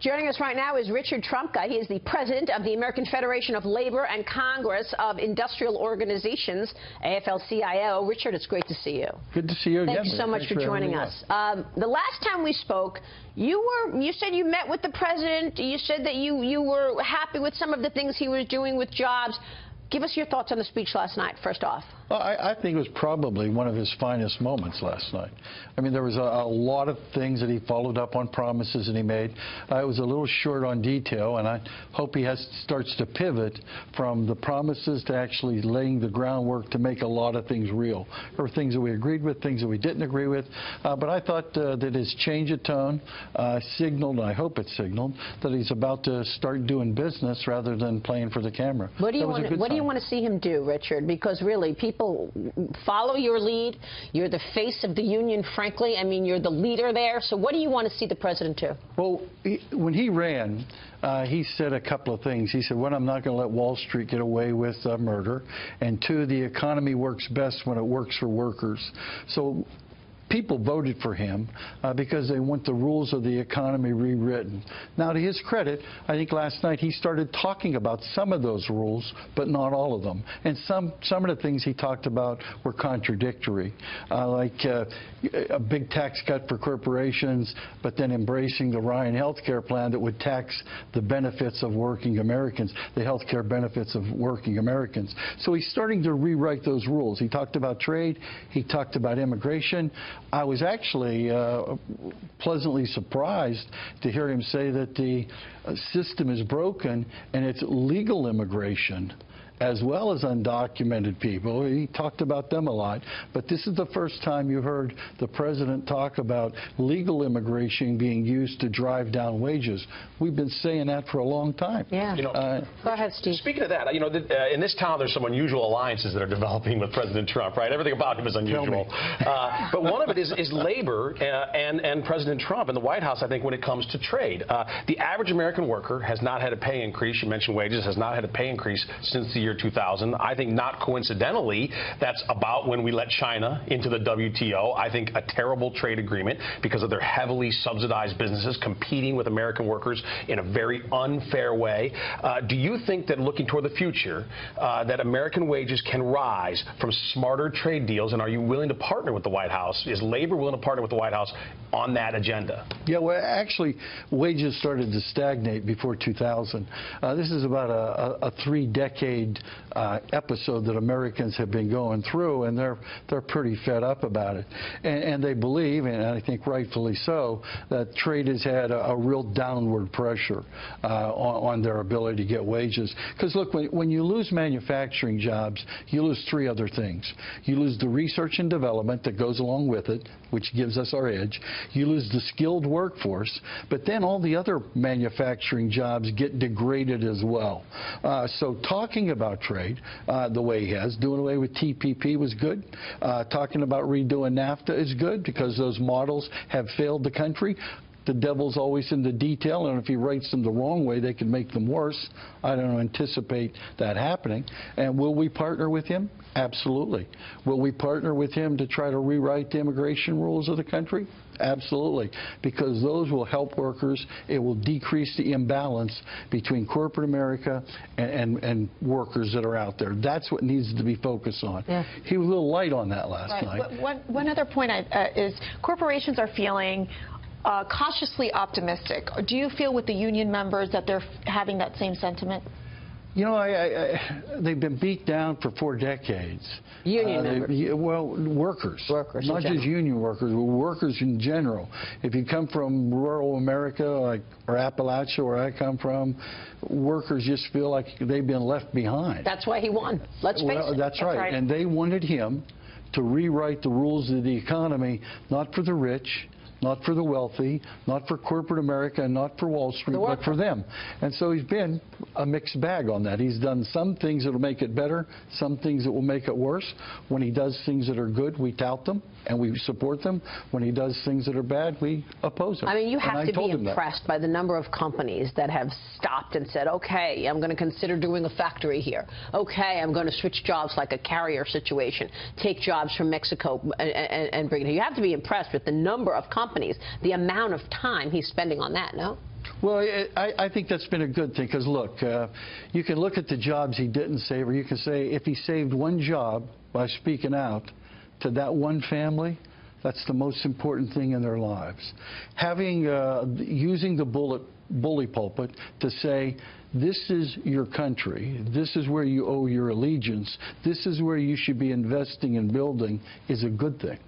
Joining us right now is Richard Trumka. He is the president of the American Federation of Labor and Congress of Industrial Organizations, AFL-CIO. Richard, it's great to see you. Good to see you again. Thank you so much for joining us. The last time we spoke, you said you met with the president. You said that you were happy with some of the things he was doing with jobs. Give us your thoughts on the speech last night, first off. Well, I think it was probably one of his finest moments last night. I mean, there was a lot of things that he followed up on, promises that he made. It was a little short on detail, and I hope he starts to pivot from the promises to actually laying the groundwork to make a lot of things real. There were things that we agreed with, things that we didn't agree with, but I thought that his change of tone signaled, and I hope it signaled, that he's about to start doing business rather than playing for the camera. What do you want to see him do, Richard? Because really, people follow your lead. You're the face of the union, frankly. I mean, you're the leader there. So what do you want to see the president do? Well, when he ran, he said a couple of things. He said, one, I'm not going to let Wall Street get away with murder. And two, the economy works best when it works for workers. So people voted for him because they want the rules of the economy rewritten. Now, to his credit, I think last night he started talking about some of those rules, but not all of them. And some of the things he talked about were contradictory, like a big tax cut for corporations, but then embracing the Ryan health care plan that would tax the benefits of working Americans, the health care benefits of working Americans. So he's starting to rewrite those rules. He talked about trade. He talked about immigration. I was actually pleasantly surprised to hear him say that the system is broken and it's legal immigration as well as undocumented people. He talked about them a lot. But this is the first time you heard the president talk about legal immigration being used to drive down wages. We've been saying that for a long time. Yeah. Go ahead, Steve. Speaking of that, in this town there's some unusual alliances that are developing with President Trump, right? Everything about him is unusual. But one of it is labor and President Trump and the White House, I think, when it comes to trade. The average American worker has not had a pay increase. You mentioned wages, has not had a pay increase since the year 2000. I think not coincidentally, that's about when we let China into the WTO. I think a terrible trade agreement because of their heavily subsidized businesses competing with American workers in a very unfair way. Do you think that looking toward the future, that American wages can rise from smarter trade deals, and are you willing to partner with the White House? Is labor willing to partner with the White House on that agenda? Yeah, well, actually, wages started to stagnate before 2000. This is about a three-decade episode that Americans have been going through, and they're pretty fed up about it. And they believe, and I think rightfully so, that trade has had a real downward pressure on their ability to get wages. Because look, when you lose manufacturing jobs, you lose three other things. You lose the research and development that goes along with it, which gives us our edge. You lose the skilled workforce, but then all the other manufacturing jobs get degraded as well. So talking about trade the way he has, doing away with TPP was good. Talking about redoing NAFTA is good because those models have failed the country. The devil's always in the detail, and if he writes them the wrong way, they can make them worse. I don't anticipate that happening. And will we partner with him? Absolutely. Will we partner with him to try to rewrite the immigration rules of the country? Absolutely, because those will help workers. It will decrease the imbalance between corporate America and workers that are out there. That's what needs to be focused on. Yeah. He was a little light on that last night. One other point is corporations are feeling cautiously optimistic. Do you feel with the union members that they're having that same sentiment? You know, they've been beat down for 4 decades. Union members? Well, workers. Workers. Not just union workers, but workers in general. If you come from rural America, or Appalachia, where I come from, workers just feel like they've been left behind. That's why he won. Let's face it. That's right. And they wanted him to rewrite the rules of the economy, not for the rich, not for the wealthy, not for corporate America, and not for Wall Street, but for them. And so he's been a mixed bag on that. He's done some things that will make it better, some things that will make it worse. When he does things that are good, we tout them and we support them. When he does things that are bad, we oppose him. I mean, you have to be impressed by the number of companies that have stopped and said, okay, I'm going to consider doing a factory here. Okay, I'm going to switch jobs like a carrier situation, take jobs from Mexico and bring it here. You have to be impressed with the number of companies, the amount of time he's spending on that, no? Well, I think that's been a good thing because, look, you can look at the jobs he didn't save, or you can say if he saved one job by speaking out to that one family, that's the most important thing in their lives. Using the bully pulpit to say, this is your country, this is where you owe your allegiance, this is where you should be investing and building, is a good thing.